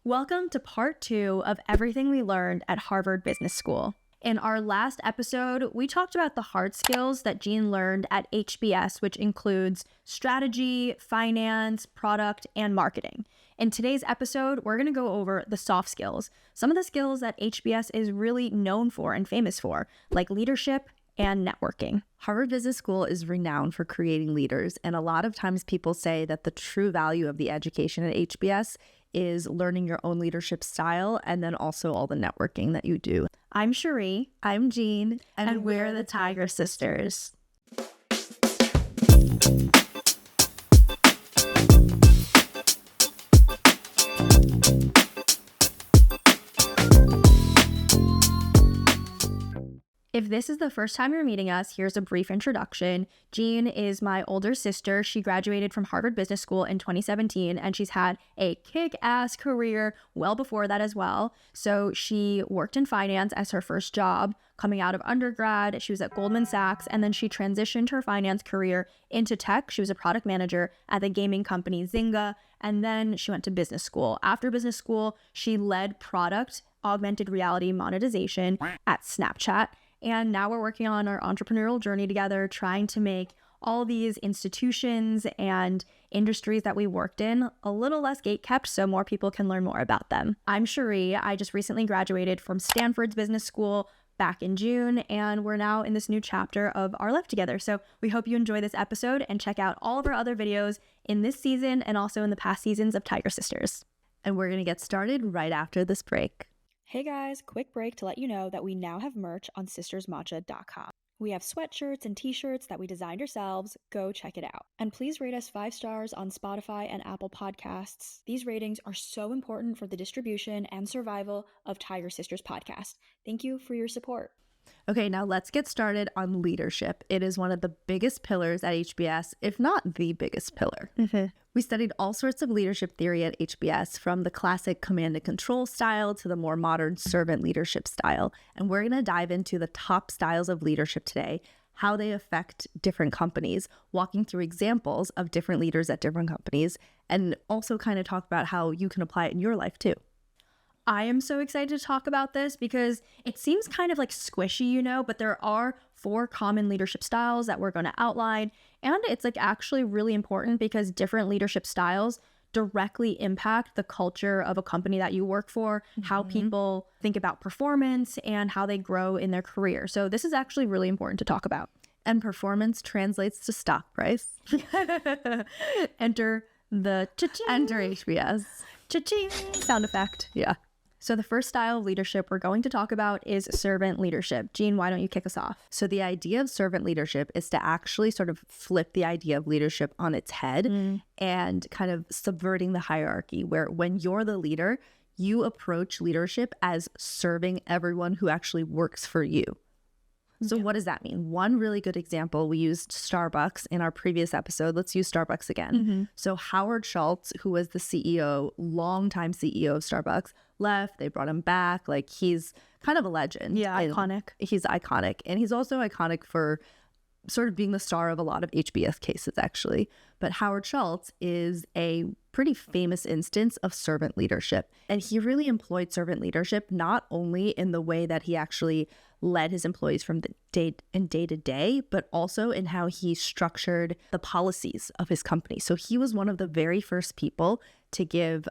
Welcome to part 2 of everything we learned at Harvard Business School. In our last episode, we talked about the hard skills that Jean learned at HBS, which includes strategy, finance, product, and marketing. In today's episode, we're going to go over the soft skills, some of the skills that HBS is really known for and famous for, like leadership and networking. Harvard Business School is renowned for creating leaders, and a lot of times people say that the true value of the education at HBS is learning your own leadership style and then also all the networking that you do. I'm Cherie. I'm Jean, and we're the Tiger Sisters. If this is the first time you're meeting us, here's a brief introduction. Jean is my older sister. She graduated from Harvard Business School in 2017, and she's had a kick-ass career well before that as well. So she worked in finance as her first job. Coming out of undergrad, she was at Goldman Sachs, and then she transitioned her finance career into tech. She was a product manager at the gaming company Zynga, and then she went to business school. After business school, she led product augmented reality monetization at Snapchat. And now we're working on our entrepreneurial journey together, trying to make all these institutions and industries that we worked in a little less gatekept so more people can learn more about them. I'm Cherie. I just recently graduated from Stanford's business school back in June, and we're now in this new chapter of our life together. So we hope you enjoy this episode and check out all of our other videos in this season and also in the past seasons of Tiger Sisters. And we're going to get started right after this break. Hey guys, quick break to let you know that we now have merch on sistersmatcha.com. We have sweatshirts and t-shirts that we designed ourselves. Go check it out. And please rate us 5 stars on Spotify and Apple Podcasts. These ratings are so important for the distribution and survival of Tiger Sisters podcast. Thank you for your support. Okay, now let's get started on leadership. It is one of the biggest pillars at HBS, if not the biggest pillar. We studied all sorts of leadership theory at HBS, from the classic command and control style to the more modern servant leadership style. And we're going to dive into the top styles of leadership today, how they affect different companies, walking through examples of different leaders at different companies, and also kind of talk about how you can apply it in your life too. I am so excited to talk about this because it seems kind of like squishy, but there are 4 common leadership styles that we're going to outline. And it's like actually really important because different leadership styles directly impact the culture of a company that you work for, how people think about performance, and how they grow in their career. So this is actually really important to talk about. And performance translates to stock price. Enter the cha-ching. Enter HBS. Cha-ching sound effect. Yeah. So the first style of leadership we're going to talk about is servant leadership. Jean, why don't you kick us off? So the idea of servant leadership is to actually sort of flip the idea of leadership on its head and kind of subverting the hierarchy, where when you're the leader, you approach leadership as serving everyone who actually works for you. So what does that mean? One really good example, we used Starbucks in our previous episode. Let's use Starbucks again. So Howard Schultz, who was the CEO, longtime CEO of Starbucks, left. They brought him back. Like, he's kind of a legend. Yeah, iconic. He's iconic. And he's also iconic for sort of being the star of a lot of HBS cases, actually. But Howard Schultz is a pretty famous instance of servant leadership. And he really employed servant leadership not only in the way that he actually led his employees from the day to day, but also in how he structured the policies of his company. So he was one of the very first people to give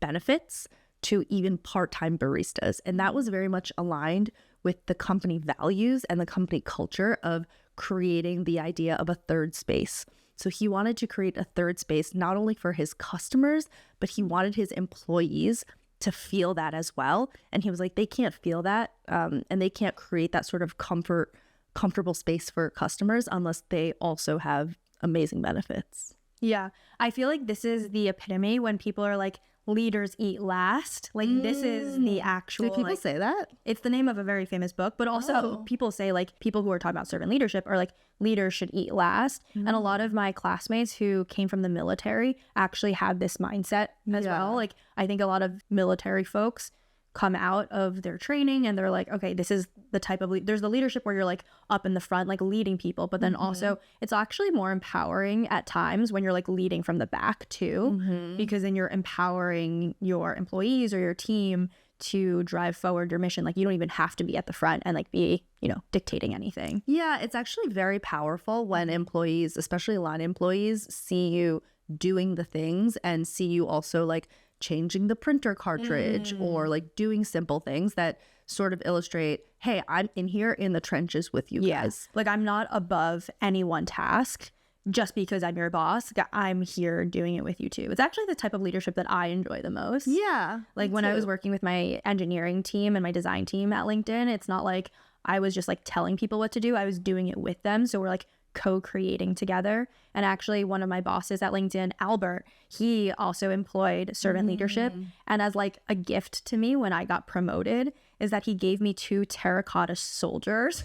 benefits to even part-time baristas. And that was very much aligned with the company values and the company culture of creating the idea of a third space. So he wanted to create a third space not only for his customers, but he wanted his employees to feel that as well. And he was like, they can't feel that and they can't create that sort of comfortable space for customers unless they also have amazing benefits. Yeah, I feel like this is the epitome when people are like, leaders eat last. Like, this is the actual... Do people say that? It's the name of a very famous book, but also people say, like, people who are talking about servant leadership are like, leaders should eat last. And a lot of my classmates who came from the military actually had this mindset as well. Like, I think a lot of military folks come out of their training and they're like, okay, this is the type of there's the leadership where you're like up in the front, like leading people, but then also it's actually more empowering at times when you're like leading from the back too, because then you're empowering your employees or your team to drive forward your mission. Like you don't even have to be at the front and like be, you know, dictating anything. Yeah, it's actually very powerful when employees, especially line employees, see you doing the things and see you also like changing the printer cartridge or like doing simple things that sort of illustrate, hey, I'm in here in the trenches with you guys. Like I'm not above any one task just because I'm your boss. I'm here doing it with you too. It's actually the type of leadership that I enjoy the most. Yeah. Like when I was working with my engineering team and my design team at LinkedIn, it's not like I was just like telling people what to do. I was doing it with them. So we're like co-creating together. And actually one of my bosses at LinkedIn, Albert, he also employed servant leadership. And as like a gift to me when I got promoted is that he gave me 2 terracotta soldiers.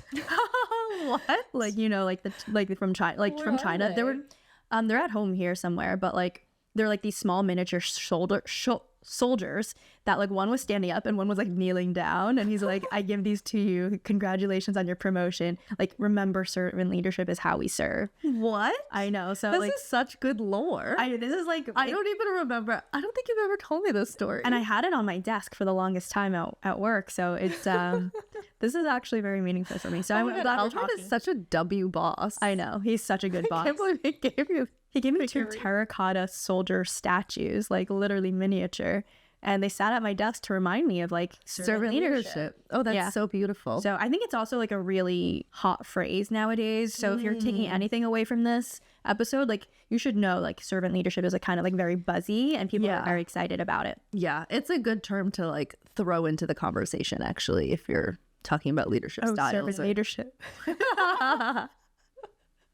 What? Like, you know, like from China, like Where from are China. they? They were they're at home here somewhere, but like they're like these small miniature soldiers that like one was standing up and one was like kneeling down, and he's like, I give these to you, congratulations on your promotion, like remember servant leadership is how we serve. What? I know. So This like is such good lore. this is like I don't even remember. I don't think you've ever told me this story. and I had it on my desk for the longest time at work, so it's this is actually very meaningful for me. So I'm glad we're Albert talking. is such a W boss. I know, he's such a good boss. I can't believe he gave you. He gave me 2 terracotta soldier statues, like literally miniature. And they sat at my desk to remind me of like servant leadership. Oh, that's Yeah. so beautiful. So I think it's also like a really hot phrase nowadays. So if you're taking anything away from this episode, like you should know like servant leadership is like kind of like very buzzy and people are very excited about it. Yeah, it's a good term to like throw into the conversation, actually, if you're talking about leadership styles. Servant leadership.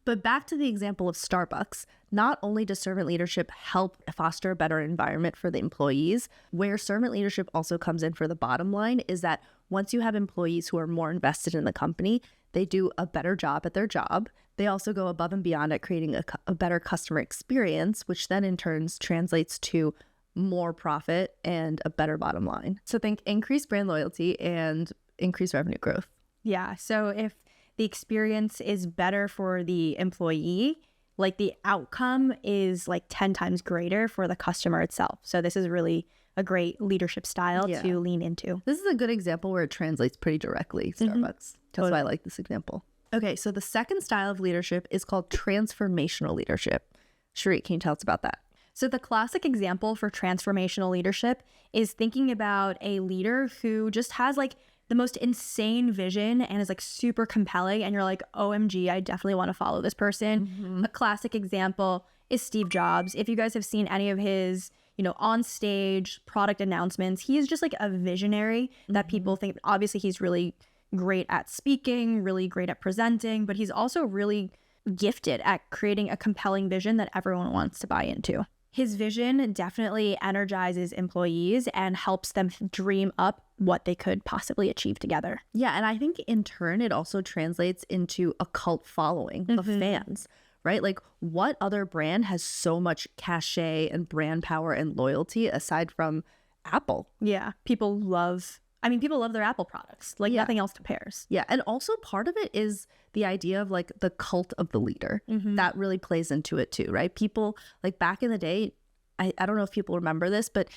But back to the example of Starbucks, not only does servant leadership help foster a better environment for the employees, where servant leadership also comes in for the bottom line is that once you have employees who are more invested in the company, they do a better job at their job. They also go above and beyond at creating a better customer experience, which then in turn translates to more profit and a better bottom line. So think increased brand loyalty and increased revenue growth. Yeah. So if the experience is better for the employee, like the outcome is like 10 times greater for the customer itself. So this is really a great leadership style to lean into. This is a good example where it translates pretty directly, Starbucks. That's why I like this example. Okay, so the second style of leadership is called transformational leadership. Cherie, can you tell us about that? So the classic example for transformational leadership is thinking about a leader who just has like the most insane vision and is like super compelling, and you're like, OMG, I definitely want to follow this person. A classic example is Steve Jobs. If you guys have seen any of his, you know, on stage product announcements, he is just like a visionary that people think, obviously he's really great at speaking, really great at presenting, but he's also really gifted at creating a compelling vision that everyone wants to buy into. His vision definitely energizes employees and helps them dream up what they could possibly achieve together. Yeah, and I think in turn, it also translates into a cult following of fans, right? Like what other brand has so much cachet and brand power and loyalty aside from Apple? Yeah, people love their Apple products. Like nothing else compares. Yeah, and also part of it is the idea of like the cult of the leader. That really plays into it too, right? People like back in the day, I don't know if people remember this, but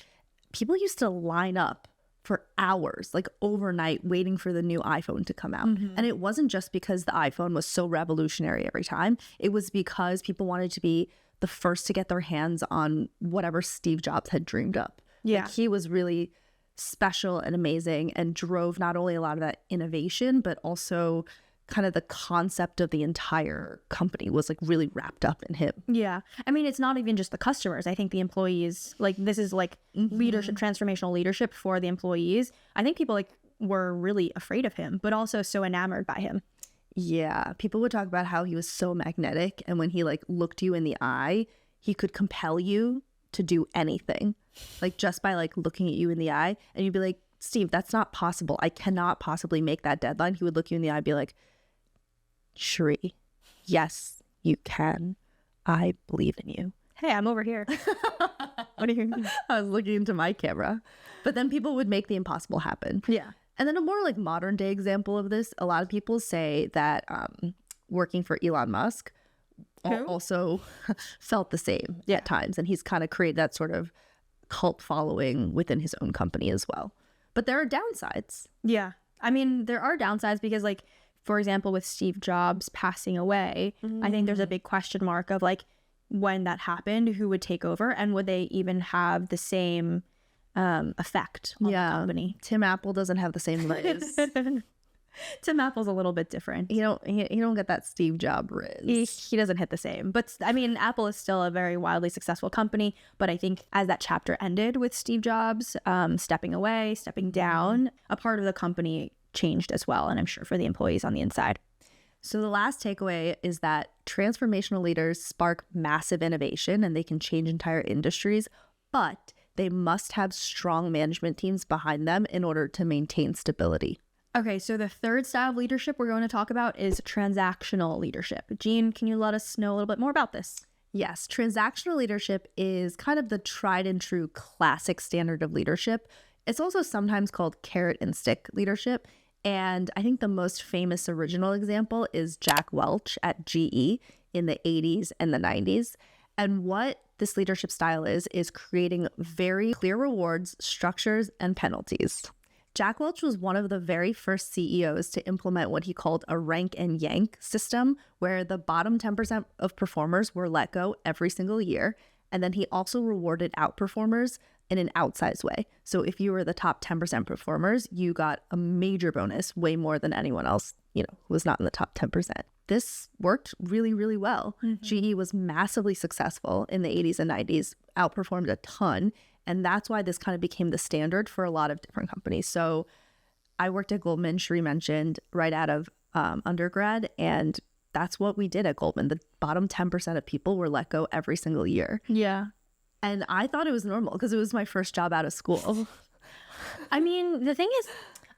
people used to line up for hours, like overnight, waiting for the new iPhone to come out. And it wasn't just because the iPhone was so revolutionary every time. It was because people wanted to be the first to get their hands on whatever Steve Jobs had dreamed up. Yeah. Like, he was really special and amazing and drove not only a lot of that innovation, but also kind of the concept of the entire company was like really wrapped up in him. Yeah. I mean, it's not even just the customers. I think the employees, like this is like leadership, transformational leadership for the employees. I think people like were really afraid of him, but also so enamored by him. Yeah. People would talk about how he was so magnetic. And when he like looked you in the eye, he could compel you to do anything, like just by like looking at you in the eye. And you'd be like, Steve, that's not possible. I cannot possibly make that deadline. He would look you in the eye and be like, Cherie, yes, you can. I believe in you. Hey, I'm over here. What are you? I was looking into my camera. But then people would make the impossible happen. Yeah. And then a more like modern day example of this, a lot of people say that working for Elon Musk also felt the same at times. And he's kind of created that sort of cult following within his own company as well. But there are downsides. Yeah. I mean, there are downsides because, like, for example, with Steve Jobs passing away, I think there's a big question mark of like when that happened, who would take over and would they even have the same effect on the company? Tim Apple doesn't have the same riz. Tim Apple's a little bit different. You don't get that Steve Jobs riz. He doesn't hit the same. But I mean, Apple is still a very wildly successful company. But I think as that chapter ended with Steve Jobs stepping away, stepping down, a part of the company changed as well. And I'm sure for the employees on the inside. So the last takeaway is that transformational leaders spark massive innovation and they can change entire industries, but they must have strong management teams behind them in order to maintain stability. Okay, so the third style of leadership we're going to talk about is transactional leadership. Jean, can you let us know a little bit more about this? Yes, transactional leadership is kind of the tried and true classic standard of leadership. It's also sometimes called carrot and stick leadership. And I think the most famous original example is Jack Welch at GE in the 80s and the 90s. And what this leadership style is creating very clear rewards, structures, and penalties. Jack Welch was one of the very first CEOs to implement what he called a rank-and-yank system, where the bottom 10% of performers were let go every single year. And then he also rewarded outperformers in an outsized way. So if you were the top 10% performers, you got a major bonus, way more than anyone else, who was not in the top 10%. This worked really, really well. GE was massively successful in the 80s and 90s, outperformed a ton. And that's why this kind of became the standard for a lot of different companies. So I worked at Goldman, Cherie mentioned, right out of undergrad. And that's what we did at Goldman. The bottom 10% of people were let go every single year. Yeah. And I thought it was normal because it was my first job out of school. I mean, the thing is,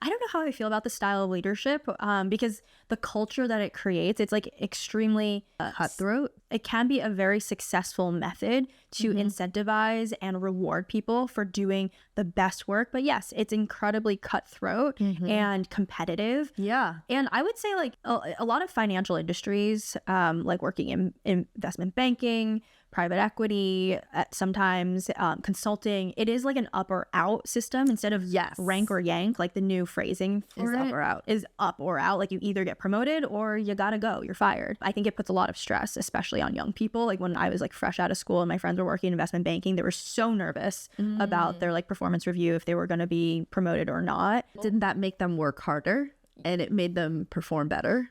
I don't know how I feel about the style of leadership because the culture that it creates, it's like extremely cutthroat. It can be a very successful method to incentivize and reward people for doing the best work. But yes, it's incredibly cutthroat and competitive. Yeah. And I would say like a lot of financial industries, like working in investment banking, private equity, sometimes consulting, it is like an up or out system instead of rank or yank. Like the new phrasing for is up or out. Is up or out. Like you either get promoted or you gotta go. You're fired. I think it puts a lot of stress, especially on young people. Like when I was like fresh out of school and my friends were working in investment banking, they were so nervous about their like performance review if they were going to be promoted or not. Didn't that make them work harder and it made them perform better?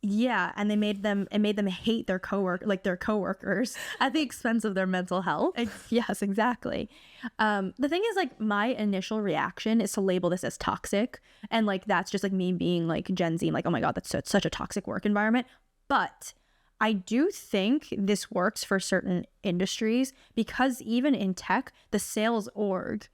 Yeah, and it made them hate their coworkers at the expense of their mental health. Yes, exactly. The thing is, like, my initial reaction is to label this as toxic, and like that's just like me being like Gen Z, like, oh my god, that's such a toxic work environment. But I do think this works for certain industries because even in tech, the sales org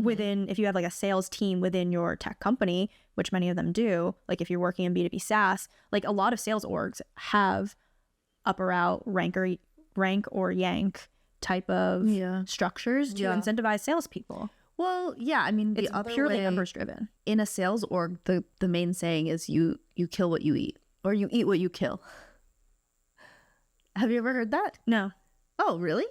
within, if you have like a sales team within your tech company, which many of them do, like if you're working in B2B SaaS, like a lot of sales orgs have up or out, rank or yank type of structures to incentivize salespeople. Well, yeah, I mean, it's purely numbers driven. In a sales org, the main saying is you kill what you eat, or you eat what you kill. Have you ever heard that? No. Oh, really?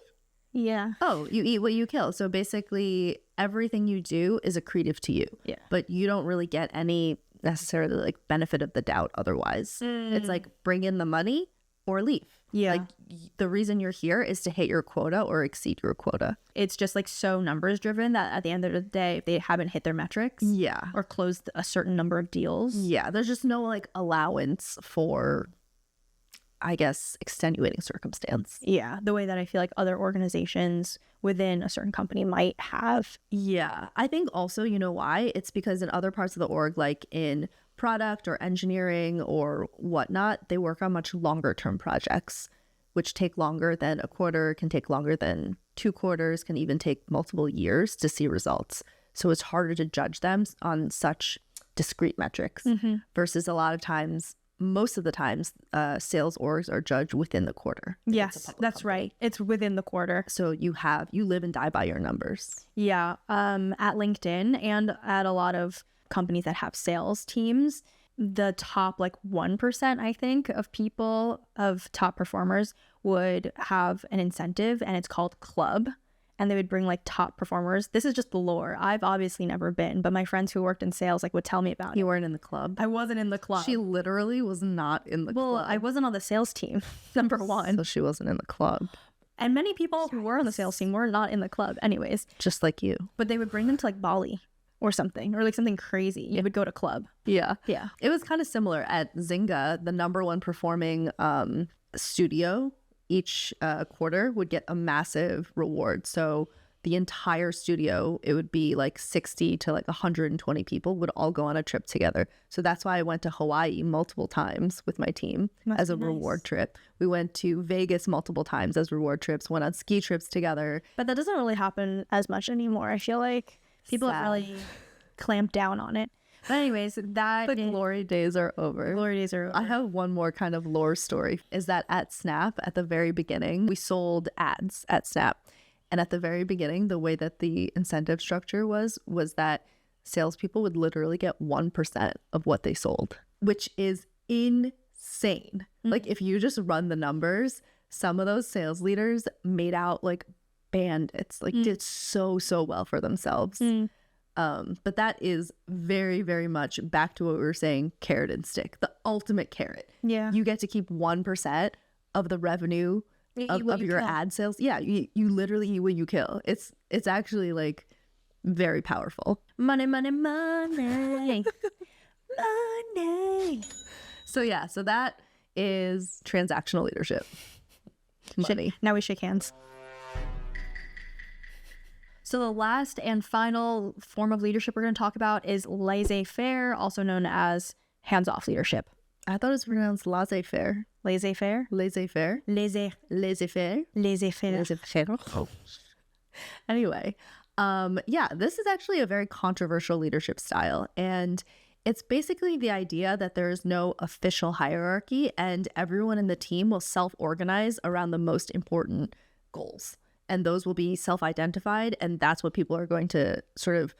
Yeah. Oh, you eat what you kill. So basically everything you do is accretive to you. Yeah. But you don't really get any necessarily like benefit of the doubt otherwise. It's like bring in the money or leave. Yeah. Like the reason you're here is to hit your quota or exceed your quota. It's just like so numbers driven that at the end of the day, if they haven't hit their metrics or closed a certain number of deals. Yeah. There's just no like allowance for, I guess, extenuating circumstance. Yeah, the way that I feel like other organizations within a certain company might have. Yeah, I think also, you know why? It's because in other parts of the org, like in product or engineering or whatnot, they work on much longer term projects, which take longer than a quarter, can take longer than 2 quarters, can even take multiple years to see results. So it's harder to judge them on such discrete metrics versus a lot of times most of the times, sales orgs are judged within the quarter. Yes, that's right. It's within the quarter. So you live and die by your numbers. Yeah. At LinkedIn and at a lot of companies that have sales teams, the top like 1%, I think, of top performers would have an incentive, and it's called club. And they would bring like top performers. This is just the lore. I've obviously never been, but my friends who worked in sales like would tell me about it. You weren't in the club? I wasn't in the club. She literally was not in the club. Well, I wasn't on the sales team, number one. So she wasn't in the club. And many people who were on the sales team were not in the club anyways. Just like you. But they would bring them to like Bali or something, or like something crazy. You would go to club. Yeah. Yeah. It was kind of similar at Zynga. The number one performing studio each quarter would get a massive reward. So the entire studio, it would be like 60 to like 120 people would all go on a trip together. So that's why I went to Hawaii multiple times with my team as a reward trip. We went to Vegas multiple times as reward trips, went on ski trips together. But that doesn't really happen as much anymore. I feel like people have really clamped down on it. But anyways, the glory days are over. Glory days are over. I have one more kind of lore story, is that at Snap, at the very beginning, we sold ads at Snap. And at the very beginning, the way that the incentive structure was that salespeople would literally get 1% of what they sold, which is insane. Mm-hmm. Like if you just run the numbers, some of those sales leaders made out like bandits, like did so well for themselves. But that is very, very much back to what we were saying, carrot and stick, the ultimate carrot. Yeah. You get to keep 1% of the revenue of your ad sales. Yeah, you literally eat what you kill. It's actually like very powerful. Money. Money. So that is transactional leadership. Money. Now we shake hands. So the last and final form of leadership we're going to talk about is laissez-faire, also known as hands-off leadership. I thought it was pronounced laissez-faire. Laissez-faire? Laissez-faire? Laissez-faire? Laissez-faire. Oh. Anyway, this is actually a very controversial leadership style. And it's basically the idea that there is no official hierarchy and everyone in the team will self-organize around the most important goals. And those will be self-identified, and that's what people are going to sort of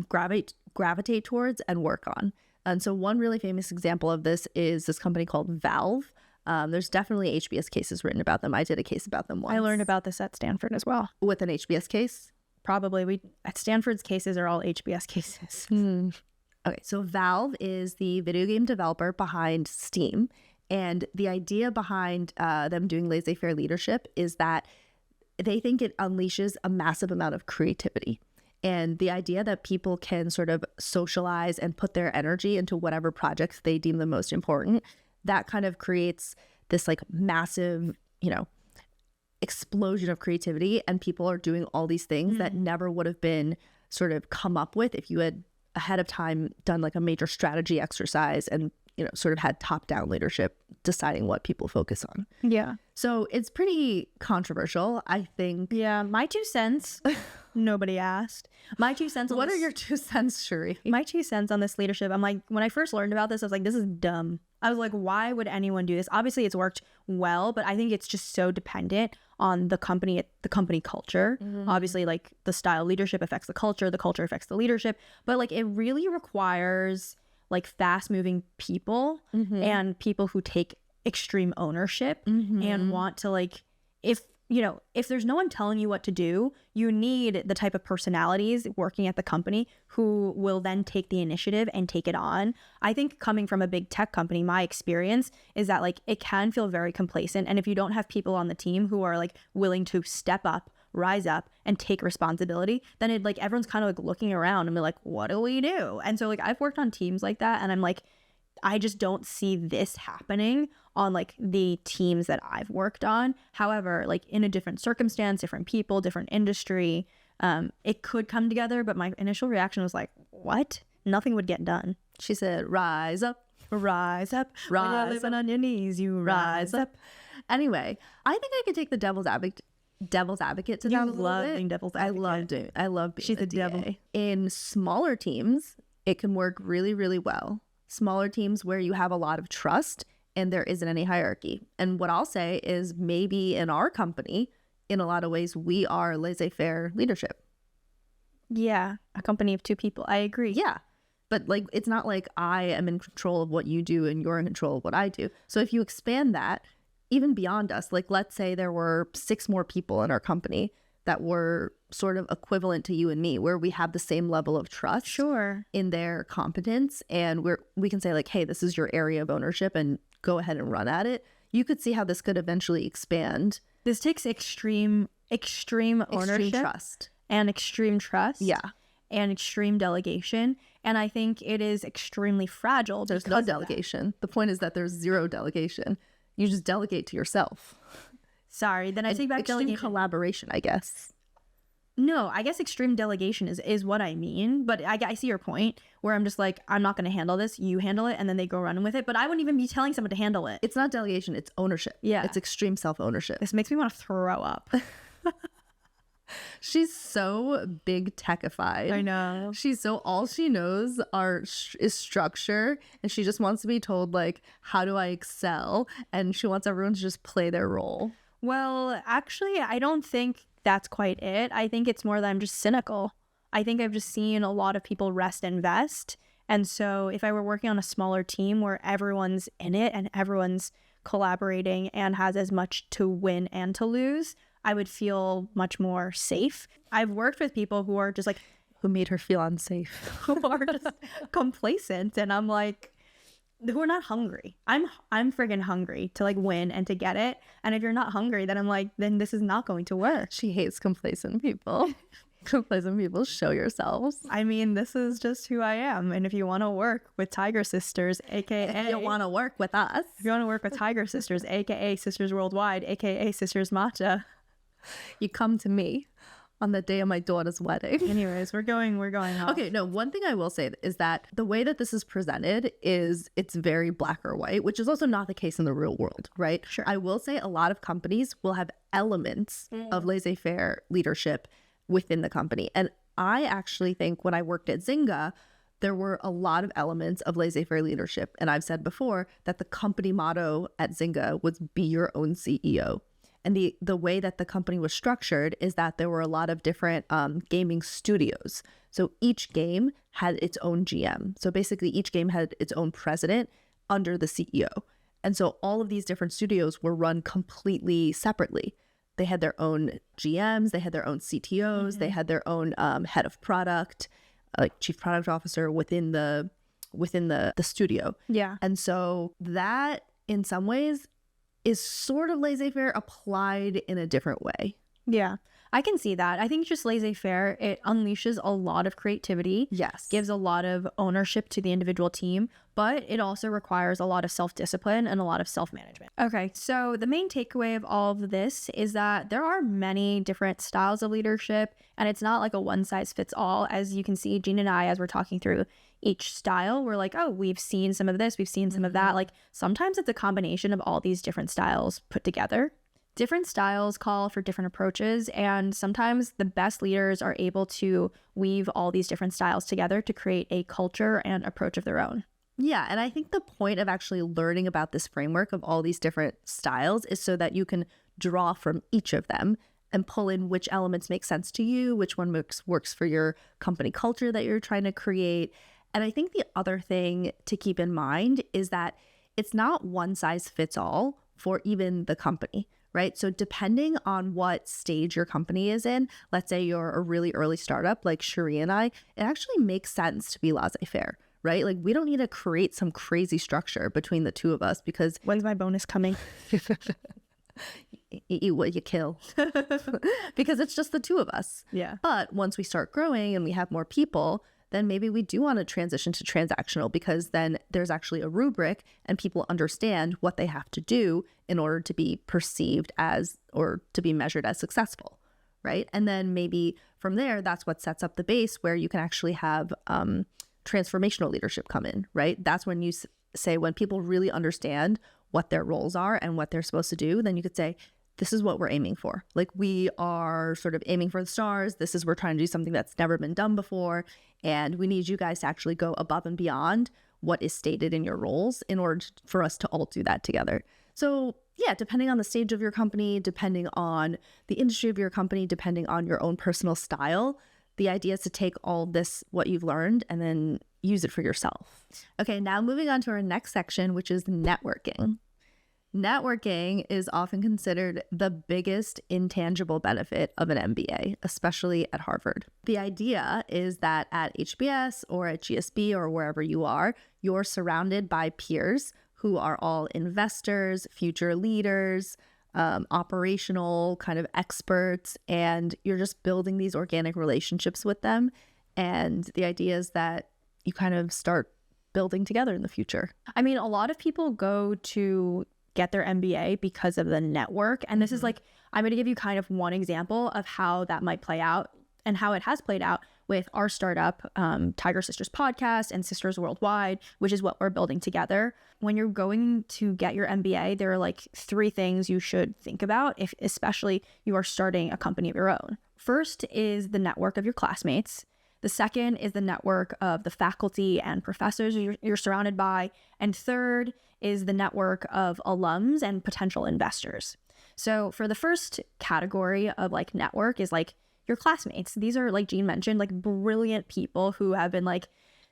gravitate towards and work on. And so one really famous example of this is this company called Valve. There's definitely HBS cases written about them. I did a case about them once. I learned about this at Stanford as well. With an HBS case? Probably. At Stanford's cases are all HBS cases. Okay, so Valve is the video game developer behind Steam. And the idea behind them doing laissez-faire leadership is that they think it unleashes a massive amount of creativity. And the idea that people can sort of socialize and put their energy into whatever projects they deem the most important, that kind of creates this like massive, explosion of creativity. And people are doing all these things that never would have been sort of come up with if you had ahead of time done like a major strategy exercise and, sort of had top-down leadership deciding what people focus on. Yeah. So it's pretty controversial, I think. Yeah. My 2 cents, nobody asked. My 2 cents. What are your 2 cents, Cherie? My 2 cents on this leadership. I'm like, when I first learned about this, I was like, this is dumb. I was like, why would anyone do this? Obviously, it's worked well, but I think it's just so dependent on the company culture. Obviously, like the style leadership affects the culture affects the leadership. But like it really requires like fast moving people and people who take extreme ownership and want to like, if there's no one telling you what to do, you need the type of personalities working at the company who will then take the initiative and take it on. I think coming from a big tech company, my experience is that like it can feel very complacent. And if you don't have people on the team who are like willing to step up, rise up and take responsibility, then it like everyone's kind of like looking around and be like, what do we do? And so like I've worked on teams like that, and I'm like, I just don't see this happening on like the teams that I've worked on. However, like in a different circumstance, different people, different industry, it could come together. But my initial reaction was like, what? Nothing would get done. She said, rise up. Rise up. Rise when you're living on your knees, you rise up. Anyway, I think I could take the devil's advocate to that a little bit. Being devil's advocate. I love being She's the devil. In smaller teams, it can work really, really well. smaller teams where you have a lot of trust and there isn't any hierarchy. And what I'll say is maybe in our company, in a lot of ways, we are laissez-faire leadership. Yeah, a company of two people. I agree. Yeah. But like, it's not like I am in control of what you do and you're in control of what I do. So if you expand that even beyond us, like let's say there were 6 more people in our company that were sort of equivalent to you and me, where we have the same level of trust in their competence. And we can say like, hey, this is your area of ownership and go ahead and run at it. You could see how this could eventually expand. This takes extreme ownership. Trust. And extreme trust. Yeah. And extreme delegation. And I think it is extremely fragile. There's no delegation. The point is that there's zero delegation. You just delegate to yourself. Sorry, then I take back extreme delegation. Collaboration, I guess. No, I guess extreme delegation is what I mean. But I see your point where I'm just like, I'm not going to handle this. You handle it. And then they go running with it. But I wouldn't even be telling someone to handle it. It's not delegation. It's ownership. Yeah. It's extreme self-ownership. This makes me want to throw up. She's so big techified. I know. She's so all she knows is structure, and she just wants to be told like, how do I excel? And she wants everyone to just play their role. Well, actually, I don't think that's quite it. I think it's more that I'm just cynical. I think I've just seen a lot of people rest and vest. And so if I were working on a smaller team where everyone's in it and everyone's collaborating and has as much to win and to lose, I would feel much more safe. I've worked with people who are just like, who made her feel unsafe, who are just complacent. And I'm like, who are not hungry. I'm friggin' hungry to like win and to get it. And if you're not hungry, then I'm like, then this is not going to work. She hates complacent people. Complacent people, show yourselves. I mean, this is just who I am. And if you want to work with Tiger Sisters, aka if you want to work with us, if you want to work with Tiger Sisters, aka Sisters Worldwide, aka Sisters Matcha, you come to me on the day of my daughter's wedding. Anyways, we're going off. Okay, no, one thing I will say is that the way that this is presented is it's very black or white, which is also not the case in the real world, right? Sure. I will say a lot of companies will have elements of laissez-faire leadership within the company. And I actually think when I worked at Zynga, there were a lot of elements of laissez-faire leadership. And I've said before that the company motto at Zynga was be your own CEO. And the way that the company was structured is that there were a lot of different gaming studios. So each game had its own GM. So basically each game had its own president under the CEO. And so all of these different studios were run completely separately. They had their own GMs, they had their own CTOs, they had their own head of product, like chief product officer within the studio. Yeah. And so that in some ways is sort of laissez-faire applied in a different way. Yeah, I can see that. I think just laissez-faire, it unleashes a lot of creativity. Yes. Gives a lot of ownership to the individual team, but it also requires a lot of self-discipline and a lot of self-management. Okay, so the main takeaway of all of this is that there are many different styles of leadership, and it's not like a one-size-fits-all. As you can see, Jean and I, as we're talking through each style, we're like, oh, we've seen some of this, we've seen some of that. Like sometimes it's a combination of all these different styles put together. Different styles call for different approaches, and sometimes the best leaders are able to weave all these different styles together to create a culture and approach of their own. Yeah, and I think the point of actually learning about this framework of all these different styles is so that you can draw from each of them and pull in which elements make sense to you, which one works for your company culture that you're trying to create. And I think the other thing to keep in mind is that it's not one size fits all for even the company, right? So depending on what stage your company is in, let's say you're a really early startup like Cherie and I, it actually makes sense to be laissez-faire, right? Like we don't need to create some crazy structure between the two of us because when's my bonus coming? Eat what you kill. Because it's just the two of us. Yeah. But once we start growing and we have more people, then maybe we do want to transition to transactional because then there's actually a rubric and people understand what they have to do in order to be perceived as or to be measured as successful, right? And then maybe from there, that's what sets up the base where you can actually have transformational leadership come in, right? That's when you say when people really understand what their roles are and what they're supposed to do, then you could say, this is what we're aiming for. Like we are sort of aiming for the stars. We're trying to do something that's never been done before. And we need you guys to actually go above and beyond what is stated in your roles in order for us to all do that together. So yeah, depending on the stage of your company, depending on the industry of your company, depending on your own personal style, the idea is to take all this, what you've learned, and then use it for yourself. Okay, now moving on to our next section, which is networking. Networking is often considered the biggest intangible benefit of an MBA, especially at Harvard. The idea is that at HBS or at GSB or wherever you are, you're surrounded by peers who are all investors, future leaders, operational kind of experts, and you're just building these organic relationships with them. And the idea is that you kind of start building together in the future. I mean, a lot of people go to get their MBA because of the network. And this is like, I'm going to give you kind of one example of how that might play out and how it has played out with our startup, Tiger Sisters Podcast and Sisters Worldwide, which is what we're building together. When you're going to get your MBA, there are like 3 things you should think about, if especially you are starting a company of your own. First is the network of your classmates. The second is the network of the faculty and professors you're surrounded by. And third is the network of alums and potential investors. So for the first category of like network is like your classmates. These are, like Jean mentioned, like brilliant people who have been like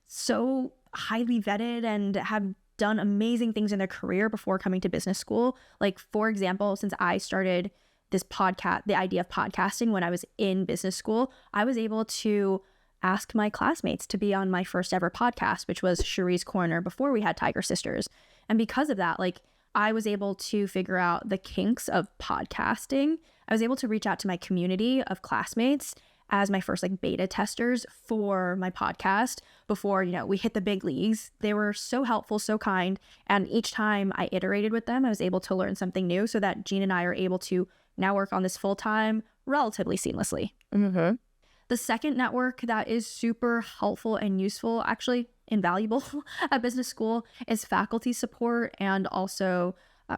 so highly vetted and have done amazing things in their career before coming to business school. Like, for example, since I started this podcast, the idea of podcasting when I was in business school, I was able to ask my classmates to be on my first ever podcast, which was Cherie's Corner before we had Tiger Sisters. And because of that, like, I was able to figure out the kinks of podcasting. I was able to reach out to my community of classmates as my first like beta testers for my podcast before, you know, we hit the big leagues. They were so helpful, so kind. And each time I iterated with them, I was able to learn something new so that Jean and I are able to now work on this full time relatively seamlessly. Mm-hmm. The second network that is super helpful and useful, actually invaluable at business school, is faculty support and also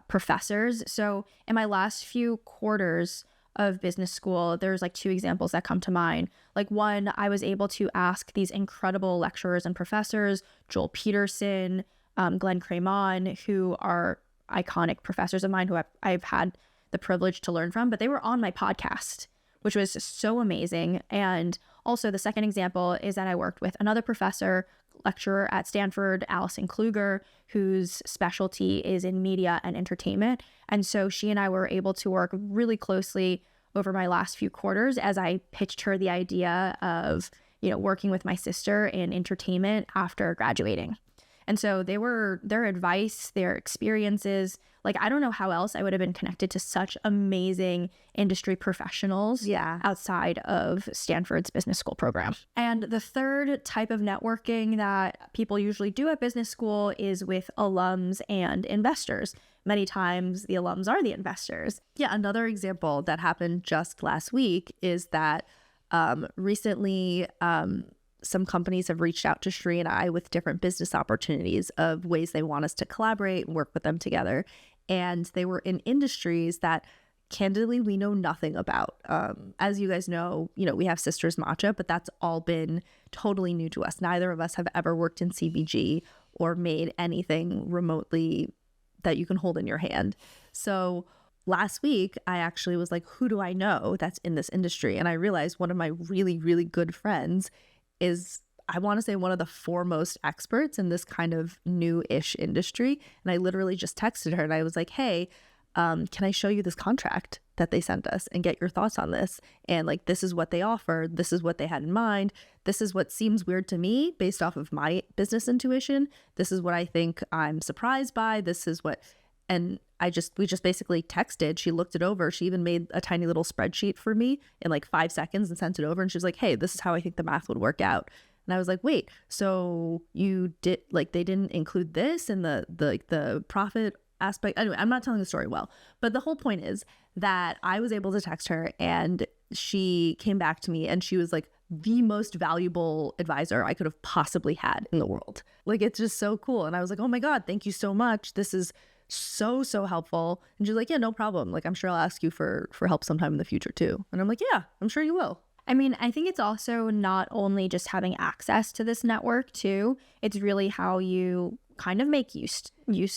professors. So in my last few quarters of business school, there's like 2 examples that come to mind. Like one, I was able to ask these incredible lecturers and professors, Joel Peterson, Glenn Cremon, who are iconic professors of mine who I've had the privilege to learn from, but they were on my podcast, which was so amazing. And also the second example is that I worked with another professor, lecturer at Stanford, Allison Kluger, whose specialty is in media and entertainment. And so she and I were able to work really closely over my last few quarters as I pitched her the idea of, you know, working with my sister in entertainment after graduating. And so their advice, their experiences, like, I don't know how else I would have been connected to such amazing industry professionals outside of Stanford's business school program. And the third type of networking that people usually do at business school is with alums and investors. Many times the alums are the investors. Yeah, another example that happened just last week is that recently some companies have reached out to Cherie and I with different business opportunities of ways they want us to collaborate and work with them together. And they were in industries that candidly we know nothing about. As you guys know, we have Sisters Matcha, but that's all been totally new to us. Neither of us have ever worked in CBG or made anything remotely that you can hold in your hand. So last week, I actually was like, who do I know that's in this industry? And I realized one of my really, really good friends is, I want to say, one of the foremost experts in this kind of new-ish industry. And I literally just texted her and I was like, hey, can I show you this contract that they sent us and get your thoughts on this? And like, this is what they offer. This is what they had in mind. This is what seems weird to me based off of my business intuition. This is what I think I'm surprised by. This is what, and we just basically texted. She looked it over. She even made a tiny little spreadsheet for me in like 5 seconds and sent it over. And she was like, hey, this is how I think the math would work out. And I was like, wait, so you did, like, they didn't include this in the profit aspect? Anyway, I'm not telling the story well, but the whole point is that I was able to text her and she came back to me and she was like the most valuable advisor I could have possibly had in the world. Like, it's just so cool. And I was like, oh my God, thank you so much. This is so helpful. And she's like, yeah, no problem. Like, I'm sure I'll ask you for help sometime in the future too. And I'm like, yeah, I'm sure you will. I mean, I think it's also not only just having access to this network too, it's really how you kind of make use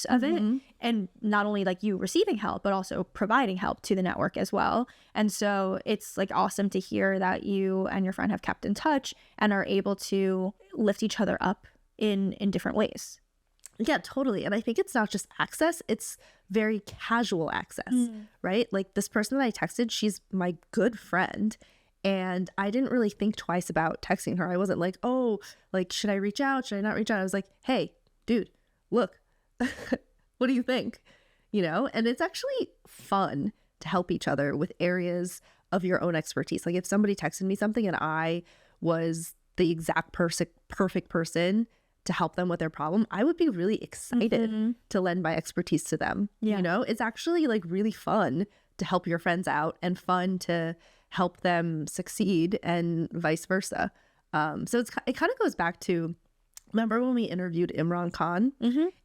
of it, and not only like you receiving help but also providing help to the network as well. And so it's like awesome to hear that you and your friend have kept in touch and are able to lift each other up in different ways. Yeah, totally. And I think it's not just access, it's very casual access, right? Like this person that I texted, she's my good friend. And I didn't really think twice about texting her. I wasn't like, oh, like, should I reach out? Should I not reach out? I was like, hey, dude, look, what do you think? You know, and it's actually fun to help each other with areas of your own expertise. Like if somebody texted me something and I was the exact perfect person to help them with their problem, I would be really excited to lend my expertise to them. Yeah. You know, it's actually like really fun to help your friends out and fun to help them succeed and vice versa. So it kind of goes back to, remember when we interviewed Imran Khan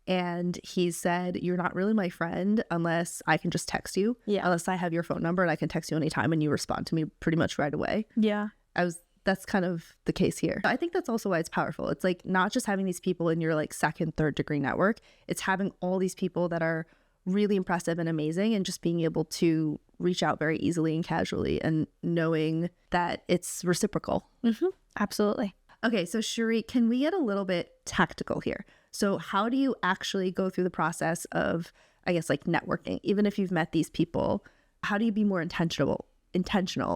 and he said, you're not really my friend unless I can just text you, unless I have your phone number and I can text you anytime and you respond to me pretty much right away. Yeah. That's kind of the case here. I think that's also why it's powerful. It's like not just having these people in your like second, third degree network. It's having all these people that are really impressive and amazing and just being able to reach out very easily and casually and knowing that it's reciprocal. Absolutely. Okay, so Cherie, can we get a little bit tactical here? So how do you actually go through the process of, I guess, like networking? Even if you've met these people, how do you be more intentional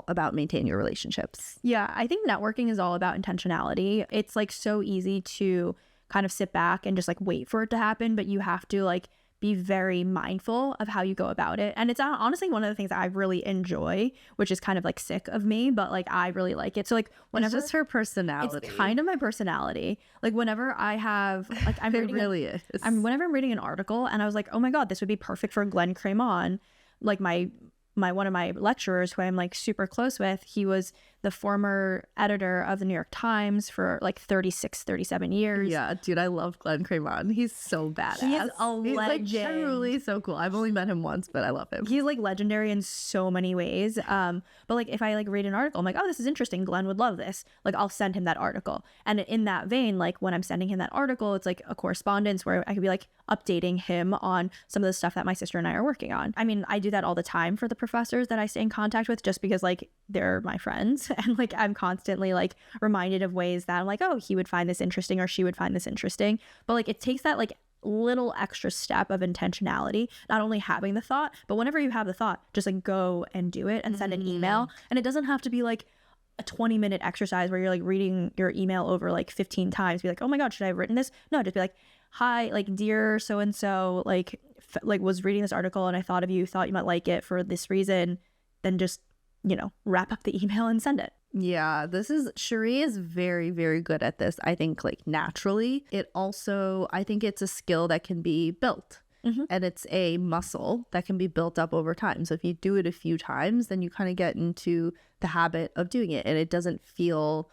about maintaining your relationships? Yeah, I think networking is all about intentionality. It's like so easy to kind of sit back and just like wait for it to happen, but you have to like be very mindful of how you go about it. And it's honestly one of the things that I really enjoy, which is kind of like sick of me, but like I really like it. So like whenever it's just her personality. It's kind of my personality. Like whenever I have like I'm it really is. Whenever I'm reading an article and I was like, oh my God, this would be perfect for Glenn Cremon, like my one of my lecturers who I'm like super close with. He was the former editor of the New York Times for like 37 years. Yeah, dude, I love Glenn Cremon. He's so badass. He is a legend. Like truly so cool. I've only met him once, but I love him. He's like legendary in so many ways. But like if I like read an article, I'm like, oh, this is interesting. Glenn would love this. Like I'll send him that article. And in that vein, like when I'm sending him that article, it's like a correspondence where I could be like updating him on some of the stuff that my sister and I are working on. I mean, I do that all the time for the professors that I stay in contact with just because like they're my friends. And like I'm constantly like reminded of ways that I'm like, oh, he would find this interesting or she would find this interesting. But like it takes that like little extra step of intentionality, not only having the thought, but whenever you have the thought, just like go and do it and send an email. And it doesn't have to be like a 20-minute exercise where you're like reading your email over like 15 times, be like, oh my God, should I have written this? No, just be like, hi, like dear so-and-so, like was reading this article and I thought of you, thought you might like it for this reason. Then just, you know, wrap up the email and send it. Yeah, Cherie is very, very good at this. I think like naturally. It also, I think it's a skill that can be built and it's a muscle that can be built up over time. So if you do it a few times, then you kind of get into the habit of doing it and it doesn't feel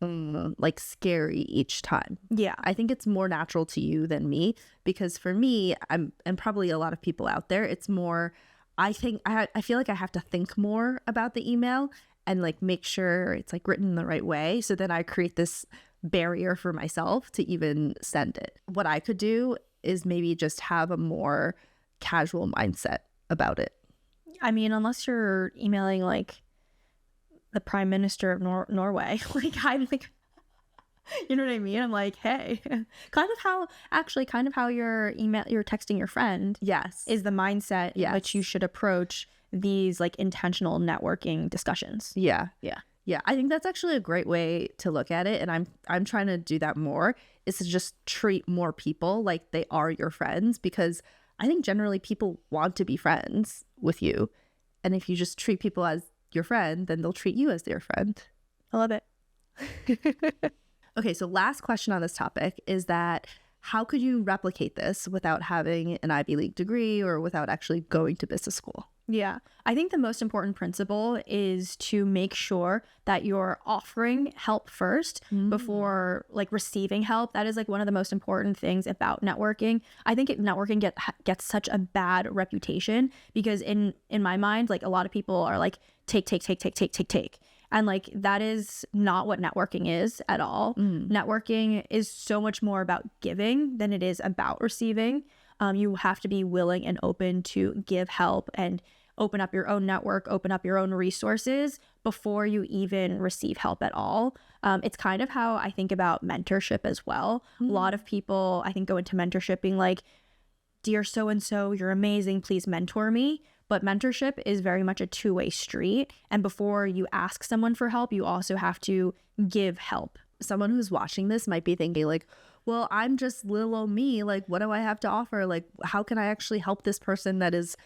like scary each time. Yeah. I think it's more natural to you than me because for me, and probably a lot of people out there, it's more, I feel like I have to think more about the email and like make sure it's like written in the right way. So then I create this barrier for myself to even send it. What I could do is maybe just have a more casual mindset about it. I mean, unless you're emailing like the Prime Minister of Norway, like I'm like, you know what I mean? I'm like, hey, kind of how you're texting your friend. Yes. Is the mindset in which you should approach these like intentional networking discussions. Yeah. I think that's actually a great way to look at it. And I'm trying to do that more, is to just treat more people like they are your friends, because I think generally people want to be friends with you. And if you just treat people as your friend, then they'll treat you as their friend. I love it. Okay, so last question on this topic is that how could you replicate this without having an Ivy League degree or without actually going to business school? Yeah, I think the most important principle is to make sure that you're offering help first before like receiving help. That is like one of the most important things about networking. I think networking gets such a bad reputation because in my mind, like a lot of people are like take. And like, that is not what networking is at all. Networking is so much more about giving than it is about receiving. You have to be willing and open to give help and open up your own network, open up your own resources before you even receive help at all. It's kind of how I think about mentorship as well. A lot of people, I think, go into mentorship being like, dear so-and-so, you're amazing, please mentor me. But mentorship is very much a two-way street. And before you ask someone for help, you also have to give help. Someone who's watching this might be thinking like, well, I'm just little old me. Like, what do I have to offer? Like, how can I actually help this person that is,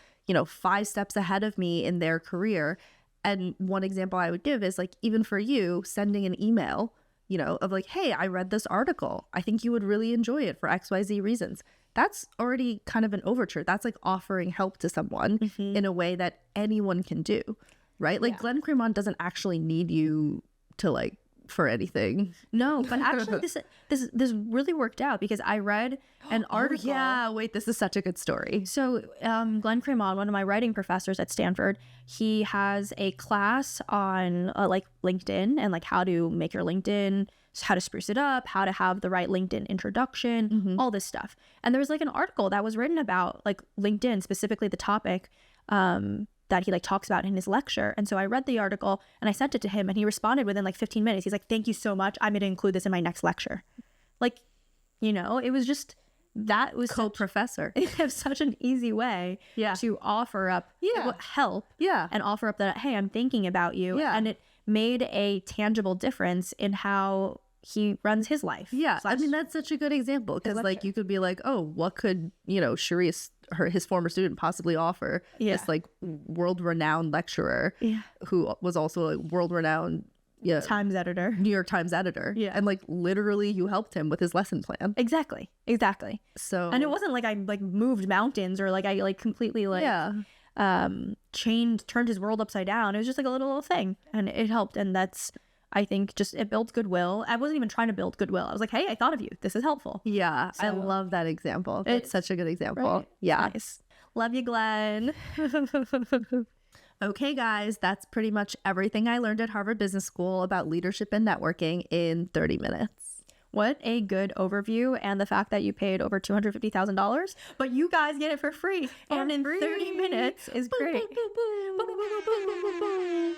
5 steps ahead of me in their career? And one example I would give is like, even for you, sending an email, of like, hey, I read this article. I think you would really enjoy it for XYZ reasons. That's already kind of an overture. That's like offering help to someone in a way that anyone can do, right? Like Glenn Cremont doesn't actually need you to like for anything. No, but actually this really worked out because I read an article. Yeah, wait, this is such a good story. So Glenn Cremont, one of my writing professors at Stanford, he has a class on like LinkedIn and like how to make your LinkedIn, how to spruce it up, how to have the right LinkedIn introduction, all this stuff. And there was like an article that was written about like LinkedIn, specifically the topic that he like talks about in his lecture. And so I read the article and I sent it to him and he responded within like 15 minutes. He's like, thank you so much. I'm going to include this in my next lecture. Like, it was just, that was co-professor. It was such an easy way to offer up help and offer up that, hey, I'm thinking about you. And it made a tangible difference in how he runs his life. Yeah. I mean, that's such a good example because like you could be like, oh, what could, Cherie, his former student possibly offer this like world-renowned lecturer who was also a world-renowned Times editor, New York Times editor. And like literally you helped him with his lesson plan. Exactly. So, and it wasn't like I like moved mountains or like I like completely like turned his world upside down. It was just like a little thing and it helped. And that's, I think, just it builds goodwill. I wasn't even trying to build goodwill. I was like, hey, I thought of you. This is helpful. Yeah. So, I love that example. It's such a good example. Right? Yeah. Nice. Love you, Glenn. Okay, guys, that's pretty much everything I learned at Harvard Business School about leadership and networking in 30 minutes. What a good overview, and the fact that you paid over $250,000, but you guys get it for free and in 30 minutes is great.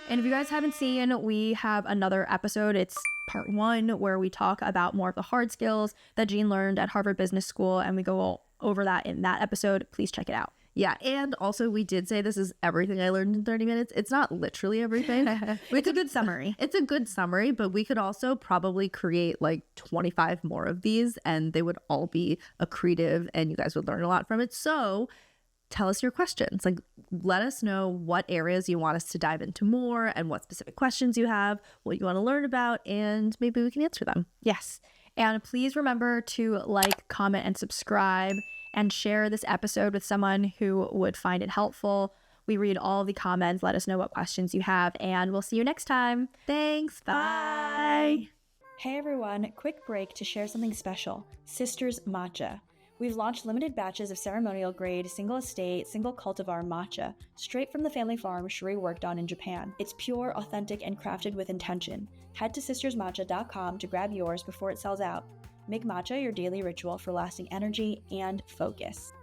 And if you guys haven't seen, we have another episode. It's part 1 where we talk about more of the hard skills that Jean learned at Harvard Business School, and we go over that in that episode. Please check it out. Yeah, and also we did say this is everything I learned in 30 minutes. It's not literally everything. It's a good summary. It's a good summary, but we could also probably create like 25 more of these and they would all be accretive and you guys would learn a lot from it. So tell us your questions. Like, let us know what areas you want us to dive into more and what specific questions you have, what you want to learn about, and maybe we can answer them. Yes. And please remember to like, comment, and subscribe, and share this episode with someone who would find it helpful. We read all the comments. Let us know what questions you have, and we'll see you next time. Thanks. Bye. Hey everyone, quick break to share something special. Sisters Matcha. We've launched limited batches of ceremonial grade, single estate, single cultivar matcha, straight from the family farm Cherie worked on in Japan. It's pure, authentic, and crafted with intention. Head to sistersmatcha.com to grab yours before it sells out. Make matcha your daily ritual for lasting energy and focus.